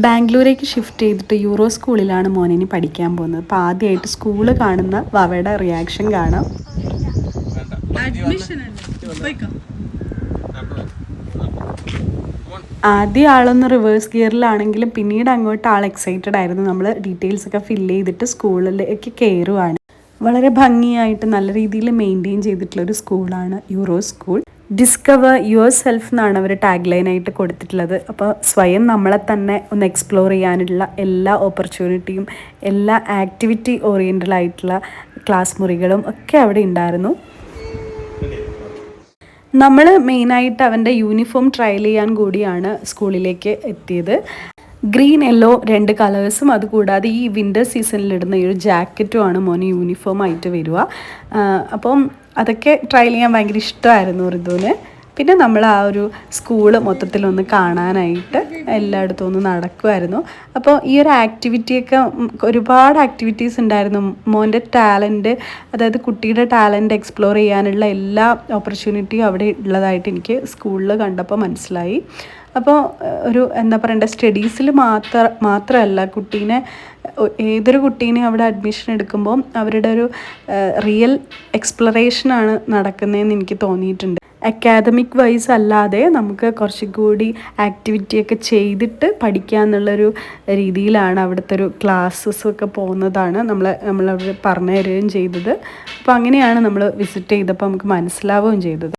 ബാംഗ്ലൂരേക്ക് shift ചെയ്തിട്ട് euro സ്കൂളിലാണ് മോനിനി പഠിക്കാൻ പോകുന്നത്. അപ്പോൾ ആദ്യമായിട്ട് സ്കൂള് കാണുന്ന വവയുടെ റിയാക്ഷൻ കാണാം. ആദ്യം ആളൊന്ന് റിവേഴ്സ് ഗിയറിലാണെങ്കിലും പിന്നീട് അങ്ങോട്ട് ആൾ എക്സൈറ്റഡ് ആയിരുന്നു. നമ്മൾ ഡീറ്റെയിൽസ് ഒക്കെ ഫില്ല് ചെയ്തിട്ട് സ്കൂളിലേക്ക് കയറുവാണ്. വളരെ ഭംഗിയായിട്ട് നല്ല രീതിയിൽ മെയിൻറ്റെയിൻ ചെയ്തിട്ടുള്ളൊരു സ്കൂളാണ് euro school. Discover your self എന്നാണ് അവർ ടാഗ് ലൈനായിട്ട് കൊടുത്തിട്ടുള്ളത്. അപ്പോൾ സ്വയം നമ്മളെ തന്നെ ഒന്ന് എക്സ്പ്ലോർ ചെയ്യാനുള്ള എല്ലാ ഓപ്പർച്യൂണിറ്റിയും എല്ലാ ആക്ടിവിറ്റി ഓറിയൻറ്റഡ് ആയിട്ടുള്ള ക്ലാസ് മുറികളും ഒക്കെ അവിടെ ഉണ്ടായിരുന്നു. നമ്മൾ മെയിനായിട്ട് അവൻ്റെ യൂണിഫോം ട്രയൽ ചെയ്യാൻ കൂടിയാണ് സ്കൂളിലേക്ക് എത്തിയത്. ഗ്രീൻ യെല്ലോ 2 കളേഴ്സും അതുകൂടാതെ ഈ വിൻ്റർ സീസണിലിടുന്ന ഈ ഒരു ജാക്കറ്റുമാണ് മോന് യൂണിഫോം ആയിട്ട് വരിക. അപ്പം അതൊക്കെ ട്രയൽ ചെയ്യാൻ ഭയങ്കര ഇഷ്ടമായിരുന്നു ഋതുവിന്. പിന്നെ നമ്മൾ ആ ഒരു സ്കൂള് മൊത്തത്തിലൊന്ന് കാണാനായിട്ട് എല്ലായിടത്തും ഒന്ന് നടക്കുമായിരുന്നു. അപ്പോൾ ഈ ഒരു ആക്ടിവിറ്റിയൊക്കെ ഒരുപാട് ആക്ടിവിറ്റീസ് ഉണ്ടായിരുന്നു. മോൻ്റെ ടാലൻറ്റ്, അതായത് കുട്ടിയുടെ ടാലൻറ്റ് എക്സ്പ്ലോർ ചെയ്യാനുള്ള എല്ലാ ഓപ്പർച്യൂണിറ്റിയും അവിടെ ഉള്ളതായിട്ട് എനിക്ക് സ്കൂളിൽ കണ്ടപ്പോൾ മനസ്സിലായി. അപ്പോൾ ഒരു എന്താ പറയണ്ടേ, സ്റ്റഡീസിൽ മാത്രമല്ല കുട്ടീനെ, ഏതൊരു കുട്ടീനെ അവിടെ അഡ്മിഷൻ എടുക്കുമ്പോൾ അവരുടെ ഒരു റിയൽ എക്സ്പ്ലറേഷനാണ് നടക്കുന്നതെന്ന് എനിക്ക് തോന്നിയിട്ടുണ്ട്. അക്കാദമിക് വൈസ് അല്ലാതെ നമുക്ക് കുറച്ചും കൂടി ആക്ടിവിറ്റിയൊക്കെ ചെയ്തിട്ട് പഠിക്കുക എന്നുള്ളൊരു രീതിയിലാണ് അവിടുത്തെ ഒരു ക്ലാസ്സസൊക്കെ പോകുന്നതാണ് നമ്മളവിടെ പറഞ്ഞു തരികയും ചെയ്തത്. അപ്പോൾ അങ്ങനെയാണ് നമ്മൾ വിസിറ്റ് ചെയ്തപ്പോൾ നമുക്ക് മനസ്സിലാവുകയും ചെയ്തത്.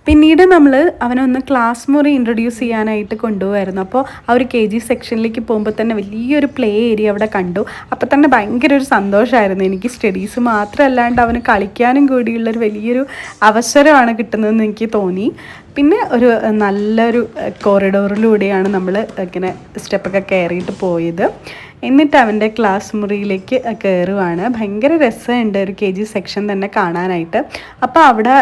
പിന്നീട് നമ്മൾ അവനൊന്ന് ക്ലാസ് മുറി ഇൻട്രൊഡ്യൂസ് ചെയ്യാനായിട്ട് കൊണ്ടുപോകായിരുന്നു. അപ്പോൾ ആ ഒരു KG സെക്ഷനിലേക്ക് പോകുമ്പോൾ തന്നെ വലിയൊരു പ്ലേ ഏരിയ അവിടെ കണ്ടു. അപ്പോൾ തന്നെ ഭയങ്കര ഒരു സന്തോഷമായിരുന്നു എനിക്ക്. സ്റ്റഡീസ് മാത്രമല്ലാണ്ട് അവന് കളിക്കാനും കൂടിയുള്ളൊരു വലിയൊരു അവസരമാണ് കിട്ടുന്നതെന്ന് എനിക്ക് തോന്നി. പിന്നെ ഒരു നല്ലൊരു കോറിഡോറിലൂടെയാണ് നമ്മൾ ഇങ്ങനെ സ്റ്റെപ്പൊക്കെ കയറിയിട്ട് പോയത്. എന്നിട്ട് അവൻ്റെ ക്ലാസ് മുറിയിലേക്ക് കയറുവാണ്. ഭയങ്കര രസമുണ്ട് ഒരു KG സെക്ഷൻ തന്നെ കാണാനായിട്ട്. അപ്പോൾ അവിടെ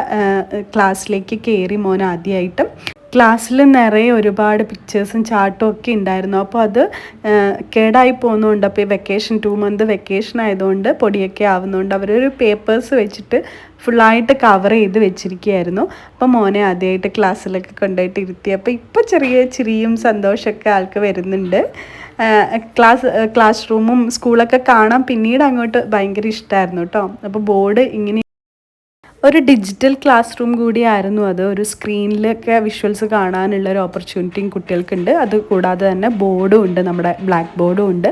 ക്ലാസ്സിലേക്ക് കയറി മോൻ ആദ്യമായിട്ട്. ക്ലാസ്സിൽ നിറയെ ഒരുപാട് പിക്ചേഴ്സും ചാർട്ടും ഒക്കെ ഉണ്ടായിരുന്നു. അപ്പോൾ അത് കേടായി പോകുന്നതുകൊണ്ട്, അപ്പോൾ ഈ വെക്കേഷൻ 2 മന്ത് വെക്കേഷൻ ആയതുകൊണ്ട് പൊടിയൊക്കെ ആവുന്നതുകൊണ്ട് അവരൊരു പേപ്പേഴ്സ് വെച്ചിട്ട് ഫുള്ളായിട്ട് കവർ ചെയ്ത് വെച്ചിരിക്കുകയായിരുന്നു. അപ്പോൾ മോനെ ആദ്യമായിട്ട് ക്ലാസ്സിലൊക്കെ കൊണ്ടുപോയിട്ട് ഇരുത്തി. അപ്പോൾ ഇപ്പോൾ ചെറിയ ചിരിയും സന്തോഷമൊക്കെ ആൾക്ക് വരുന്നുണ്ട്. ക്ലാസ് റൂമും സ്കൂളൊക്കെ കാണാൻ പിന്നീട് അങ്ങോട്ട് ഭയങ്കര ഇഷ്ടമായിരുന്നു കേട്ടോ. അപ്പോൾ ബോർഡ് ഇങ്ങനെ ഒരു ഡിജിറ്റൽ ക്ലാസ് റൂം കൂടിയായിരുന്നു അത്. ഒരു സ്ക്രീനിലൊക്കെ വിഷ്വൽസ് കാണാനുള്ള ഒരു ഓപ്പർച്യൂണിറ്റിയും കുട്ടികൾക്കുണ്ട്. അത് കൂടാതെ തന്നെ ബോർഡും ഉണ്ട്, നമ്മുടെ ബ്ലാക്ക് ബോർഡും ഉണ്ട്.